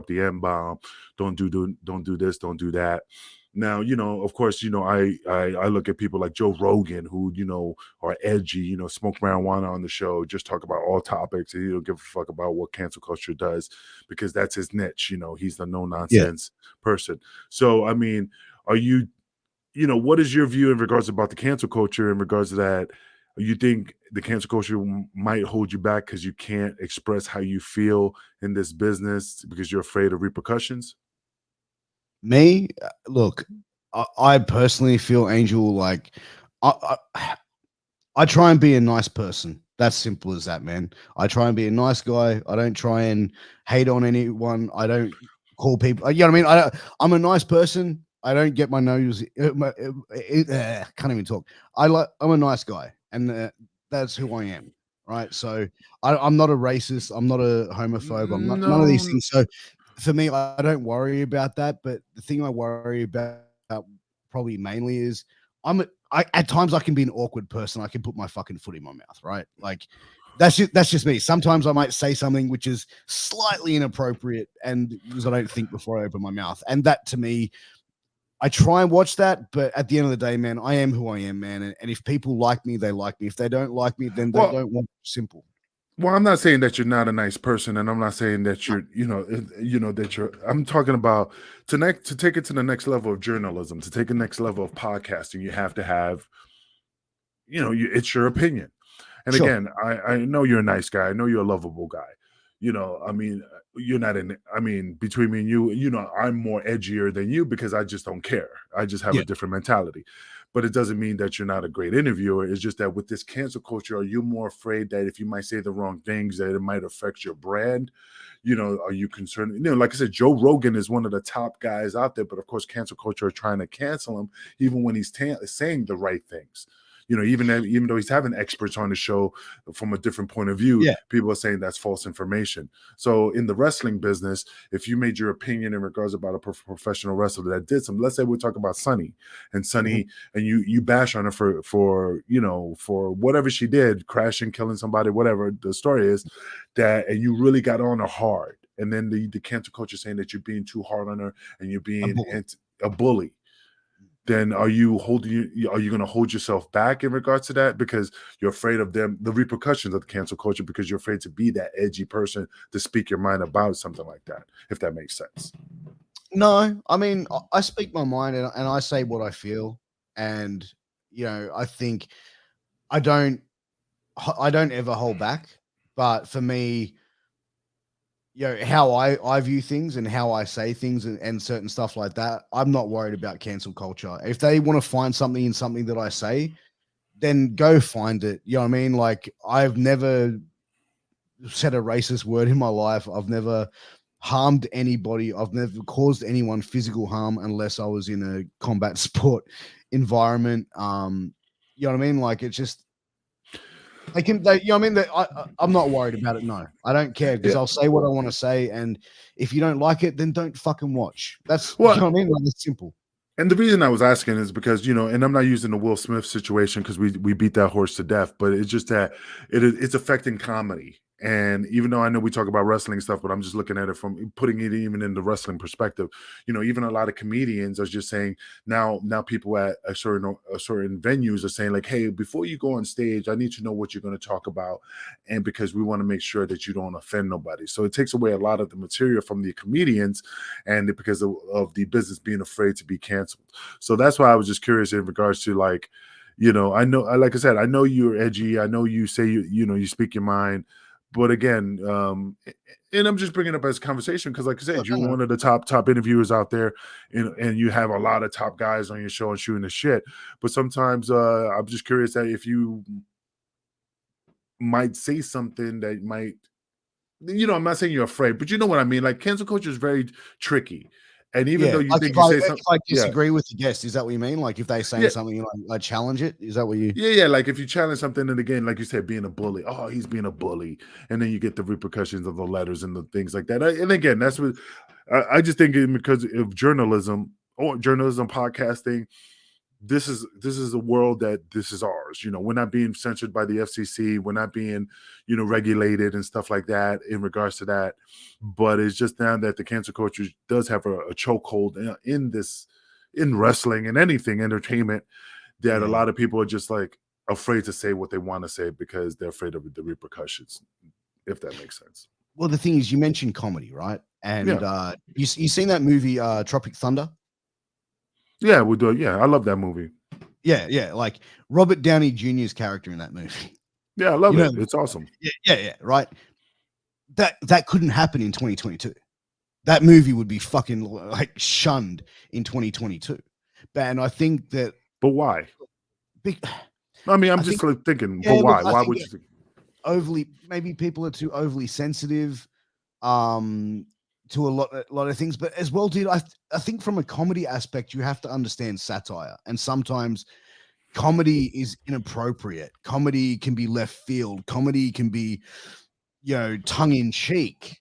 the M-bomb, don't do this, don't do that. Now, of course, I look at people like Joe Rogan who, are edgy, smoke marijuana on the show, just talk about all topics, and he don't give a fuck about what cancel culture does because that's his niche. He's the no Yeah. nonsense person. So, I mean, are you, what is your view in regards about the cancel culture in regards to that? You think the cancel culture might hold you back because you can't express how you feel in this business because you're afraid of repercussions? Me, look, I personally feel, Angel, like I try and be a nice person. That's simple as that, man. I try and be a nice guy. I don't try and hate on anyone. I don't call people. You know what I mean? I'm a nice person. I don't get my nose. Can't even talk. I'm a nice guy, and that's who I am. Right. So I'm not a racist. I'm not a homophobe. I'm not none of these No. things. So for me, I don't worry about that. But the thing I worry about probably mainly is at times I can be an awkward person. I can put my fucking foot in my mouth, right? Like that's just me. Sometimes I might say something which is slightly inappropriate, and because I don't think before I open my mouth. And that to me, I try and watch that, but at the end of the day, man, I am who I am, man. And if people like me, they like me. If they don't like me, then they Well, don't want. Simple. Well, I'm not saying that you're not a nice person, and I'm not saying that you're, that you're. I'm talking about to take it to the next level of journalism, to take the next level of podcasting. You have to have, it's your opinion. And Sure. again, I know you're a nice guy. I know you're a lovable guy. I mean, you're not in. I mean, between me and you, I'm more edgier than you because I just don't care. I just have Yeah. a different mentality. But it doesn't mean that you're not a great interviewer. It's just that with this cancel culture, are you more afraid that if you might say the wrong things, that it might affect your brand? Are you concerned? Like I said, Joe Rogan is one of the top guys out there, but of course, cancel culture are trying to cancel him, even when he's saying the right things. Even though he's having experts on the show from a different point of view, Yeah. people are saying that's false information. So in the wrestling business, if you made your opinion in regards about a professional wrestler that did some, let's say we talk about Sunny, and you bash on her for whatever she did, crashing, killing somebody, whatever the story is, and you really got on her hard, and then the cancel culture saying that you're being too hard on her and you're being a bully. Then are you going to hold yourself back in regards to that because you're afraid of the repercussions of the cancel culture, because you're afraid to be that edgy person to speak your mind about something like that, if that makes sense? No, I mean, I speak my mind, and I say what I feel. And, I think I don't ever hold back. But for me, how I view things and how I say things, and certain stuff like that, I'm not worried about cancel culture. If they want to find something in something that I say, then go find it. You know what I mean? Like, I've never said a racist word in my life. I've never harmed anybody. I've never caused anyone physical harm unless I was in a combat sport environment. You know what I mean? Like, it's just you know what I mean? I'm not worried about it. No, I don't care, because Yeah. I'll say what I want to say. And if you don't like it, then don't fucking watch. That's, you Well, know what I mean? Like, it's simple. and the reason I was asking is because, and I'm not using the Will Smith situation because we beat that horse to death, but it's just that it's affecting comedy. And even though I know we talk about wrestling stuff, but I'm just looking at it from putting it even in the wrestling perspective. Even a lot of comedians are just saying now people at a certain venues are saying like, hey, before you go on stage, I need to know what you're going to talk about, and because we want to make sure that you don't offend nobody. So it takes away a lot of the material from the comedians, and because of the business being afraid to be canceled. So that's why I was just curious in regards to like, I know, like I said, I know you're edgy. I know you say you speak your mind. But again, and I'm just bringing it up as a conversation because, like I said, you're one of the top interviewers out there, and you have a lot of top guys on your show and shooting the shit. But sometimes I'm just curious that if you might say something that might, I'm not saying you're afraid, but you know what I mean. Like, cancel culture is very tricky, and even though Yeah, you like think if you I say if something, I disagree with the guest, is that what you mean? Like, if they're saying yeah, something and I challenge it, is that what you? yeah. Like if you challenge something, and again, like you said, being a bully. Oh, he's being a bully, and then you get the repercussions of the letters and the things like that. And again, that's what I just think because of journalism or journalism podcasting. this is a world that this is ours. We're not being censored by the FCC. We're not being, regulated and stuff like that in regards to that. But it's just now that the cancer culture does have a chokehold in wrestling and anything entertainment, that a Yeah. lot of people are just like afraid to say what they want to say because they're afraid of the repercussions, if that makes sense. Well, the thing is, you mentioned comedy, right? And Yeah. you seen that movie, Tropic Thunder? Yeah, we'll do it. Yeah, I love that movie. Yeah, yeah. Like Robert Downey Jr.'s character in that movie. Yeah, I You love know, it. It's awesome. yeah, right. That couldn't happen in 2022. That movie would be fucking like shunned in 2022. And I think that But why? big, I mean, I'm I just think, like thinking, yeah, but look, why? I Why think would you think? maybe people are too overly sensitive um to a lot of things, but as well, dude, I think from a comedy aspect you have to understand satire, and sometimes comedy is inappropriate. Comedy can be left field. Comedy can be, tongue in cheek.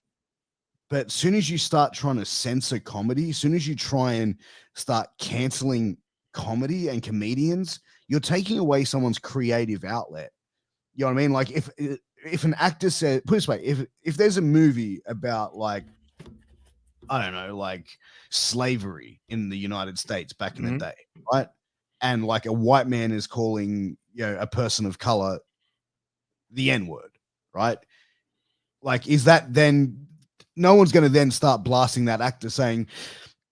But as soon as you start trying to censor comedy, as soon as you try and start canceling comedy and comedians, you're taking away someone's creative outlet. You know what I mean? Like if an actor said, put it this way, if there's a movie about, like, I don't know, like slavery in the United States back in the Mhm. day, right? And like a white man is calling, a person of color the N word, right? Like, is that then no one's going to then start blasting that actor saying,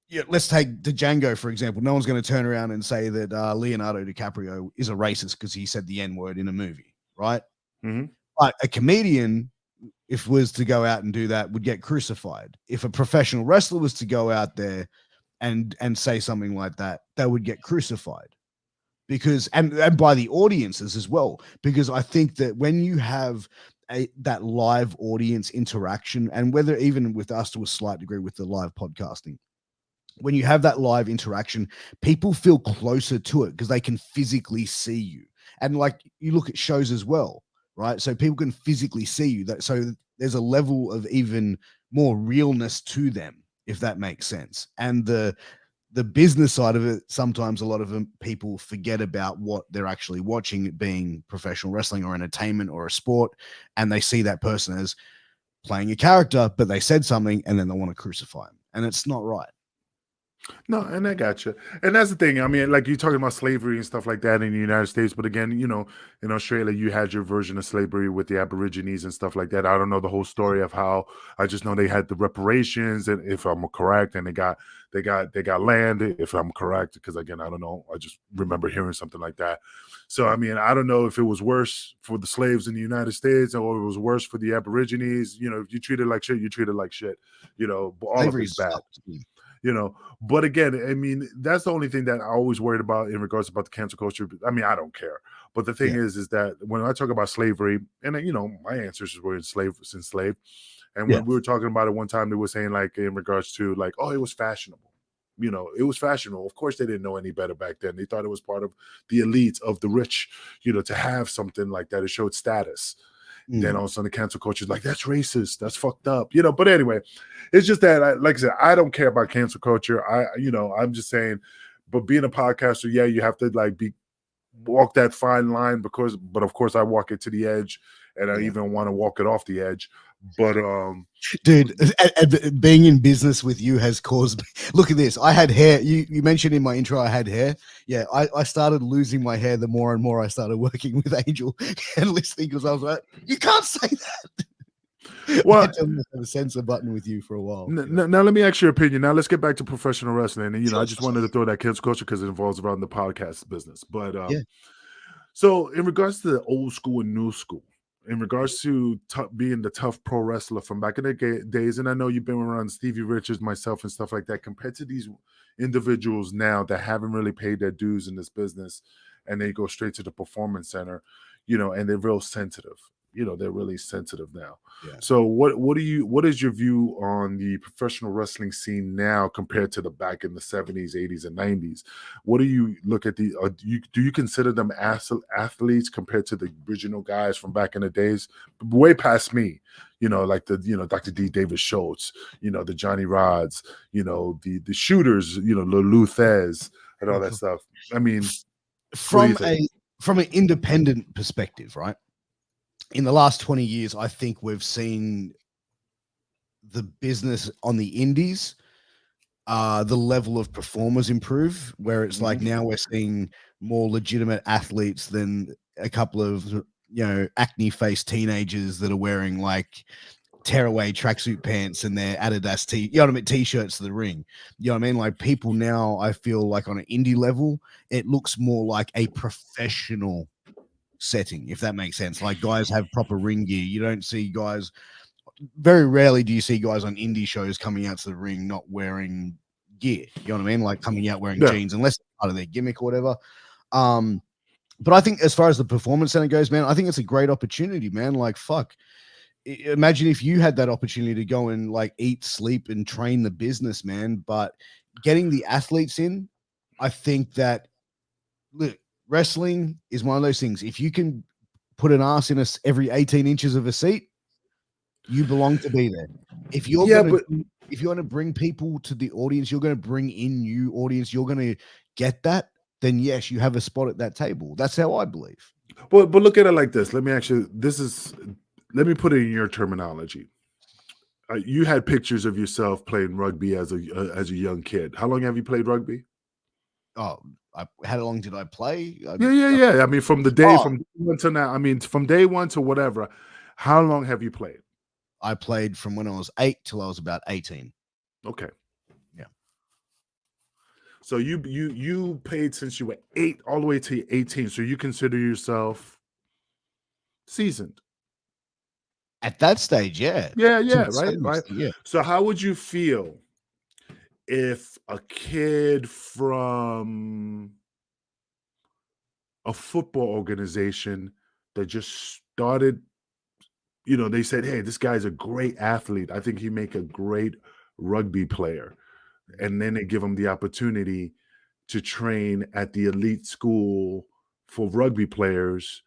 yeah, let's take the Django, for example. No one's going to turn around and say that Leonardo DiCaprio is a racist because he said the N word in a movie, right? Mhm. But a comedian, if was to go out and do that, would get crucified. If a professional wrestler was to go out there and say something like that, they would get crucified, because and by the audiences as well. Because I think that when you have that live audience interaction, and whether even with us to a slight degree with the live podcasting, when you have that live interaction, people feel closer to it because they can physically see you. And like, you look at shows as well, right? So people can physically see you. So there's a level of even more realness to them, if that makes sense. And the business side of it, sometimes a lot of people forget about what they're actually watching, it being professional wrestling or entertainment or a sport, and they see that person as playing a character, but they said something and then they want to crucify him, and it's not right. No, and I got you. And that's the thing. I mean, like, you're talking about slavery and stuff like that in the United States, but again, in Australia, you had your version of slavery with the Aborigines and stuff like that. I don't know the whole story of how. I just know they had the reparations, and if I'm correct, and they got land, if I'm correct, because again, I don't know. I just remember hearing something like that. So I mean, I don't know if it was worse for the slaves in the United States or it was worse for the Aborigines. If you treat it like shit, you treat it like shit. But all of Slavery it's bad. sucks. But again, I mean, that's the only thing that I always worried about in regards about the cancel culture. I mean, I don't care. But the thing Yeah. is that when I talk about slavery, and my ancestors were enslaved. And Yeah. when we were talking about it one time, they were saying, like, in regards to, like, oh, it was fashionable. It was fashionable. Of course, they didn't know any better back then. They thought it was part of the elite of the rich, to have something like that. It showed status. Then all of a sudden the cancel culture is like, that's racist, that's fucked up, but anyway, it's just that like I said, I don't care about cancel culture. I'm just saying, but being a podcaster, yeah, you have to like walk that fine line, but of course I walk it to the edge, and I Yeah. even want to walk it off the edge. But Dude, being in business with you has caused me. Look at this. I had hair. You mentioned in my intro I had hair. Yeah, I started losing my hair the more and more I started working with Angel and listening, because I was like, you can't say that. I well, had to have a censor button with you for a while. now let me ask your opinion. Now let's get back to professional wrestling, and I Sure, just sure, wanted sure. to throw that kids culture because it involves around the podcast business. But Yeah. so, in regards to the old school and new school, in regards to being the tough pro wrestler from back in the days, and I know you've been around Stevie Richards, myself, and stuff like that, compared to these individuals now that haven't really paid their dues in this business, and they go straight to the performance center, and they're real sensitive. They're really sensitive now. Yeah. So, what is your view on the professional wrestling scene now compared to the back in the 70s, 80s, and 90s? What do you look at do you consider them athletes compared to the original guys from back in the days, way past me? Like the Dr. D. Davis Schultz, the Johnny Rods, the shooters, the Luthez. and all that stuff. I mean, what do you from think? an independent perspective, right? In the last 20 years, I think we've seen the business on the indies, the level of performers improve, where it's like Mhm. now we're seeing more legitimate athletes than a couple of acne faced teenagers that are wearing like tearaway tracksuit pants and their Adidas t-shirts to the ring. You know what I mean? Like people now, I feel like on an indie level, it looks more like a professional setting, if that makes sense. Like guys have proper ring gear. You don't see guys, very rarely do you see guys on indie shows coming out to the ring not wearing gear. You know what I mean? Like coming out wearing Yeah. jeans, unless it's part of their gimmick or whatever. But I think as far as the performance center goes, man, I think it's a great opportunity, man. Like, fuck. Imagine if you had that opportunity to go and like eat, sleep, and train the business, man. But getting the athletes in, I think that look, wrestling is one of those things. If you can put an ass in us every 18 inches of a seat, you belong to be there. If you're Yeah, gonna but if you want to bring people to the audience, you're gonna bring in new audience, you're gonna get that, then yes, you have a spot at that table. That's how I believe. but look at it like this. Let me put it in your terminology. You had pictures of yourself playing rugby as a young kid. How long have you played rugby? Oh, how long did I play? Yeah. I mean, from Oh, day one to now. I mean, from day one to whatever. How long have you played? I played from when I was 8 till I was about 18. Okay. Yeah. So you played since you were 8 all the way to 18. So you consider yourself seasoned. At that stage, yeah. To Yeah, a right, certain right. extent, yeah. So how would you feel if a kid from a football organization that just started, they said, "Hey, this guy's a great athlete. I think he make a great rugby player." And then they give him the opportunity to train at the elite school for rugby players,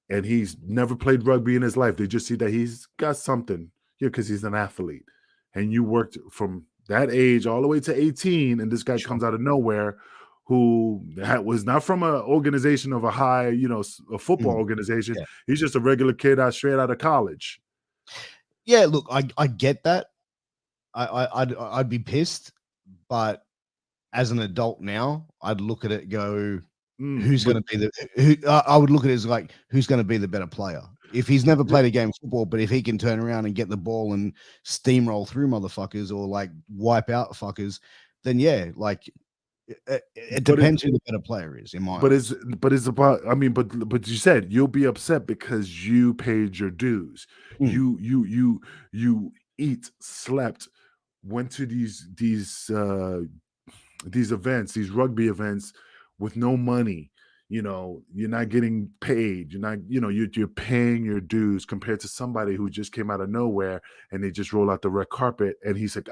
and he's never played rugby in his life. They just see that he's got something, because he's an athlete. And you worked from that age all the way to 18, and this guy Sure. comes out of nowhere who was not from an organization of a high, a football Mm, organization. yeah. He's just a regular kid straight out of college. Yeah, look, I get that. I'd be pissed, but as an adult now, I'd look at it, go, who's But going to be I would look at it as like, who's going to be the better player? If he's never played a game of football, but if he can turn around and get the ball and steamroll through motherfuckers or like wipe out fuckers, then yeah, like it but it depends who the better player is in my But eyes. it's about, I mean, but you said you'll be upset because you paid your dues. Mm, You eat, slept, went to these events, these rugby events with no money. You're not getting paid. You're not, you're paying your dues compared to somebody who just came out of nowhere and they just roll out the red carpet and he's like,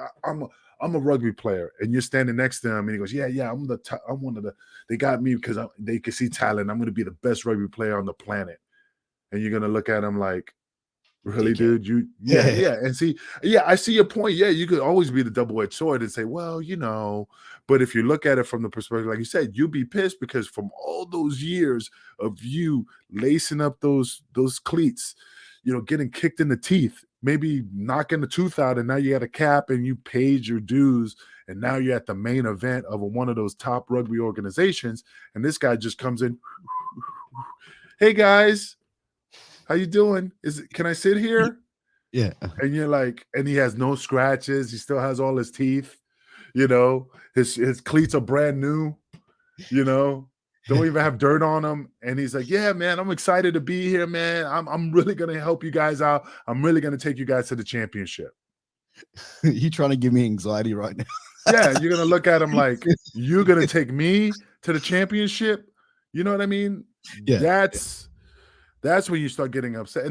I'm a rugby player, and you're standing next to him, and he goes, yeah, I'm one of the. They got me because they can see talent. I'm going to be the best rugby player on the planet, and you're going to look at him like, really, dickhead. dude? Yeah. Yeah. And see, yeah, I see your point. Yeah, you could always be the double-edged sword and say, well, but if you look at it from the perspective, like you said, you'd be pissed because from all those years of you lacing up those cleats, getting kicked in the teeth, maybe knocking the tooth out, and now you got a cap and you paid your dues, and now you're at the main event of one of those top rugby organizations, and this guy just comes in, hey guys, how you doing? Can I sit here? Yeah. And you're like, and he has no scratches. He still has all his teeth. His cleats are brand new. Don't even have dirt on them. And he's like, yeah, man, I'm excited to be here, man. I'm really gonna help you guys out. I'm really gonna take you guys to the championship. You trying to give me anxiety right now? Yeah, you're gonna look at him like, you're gonna take me to the championship. You know what I mean? Yeah. That's when you start getting upset. And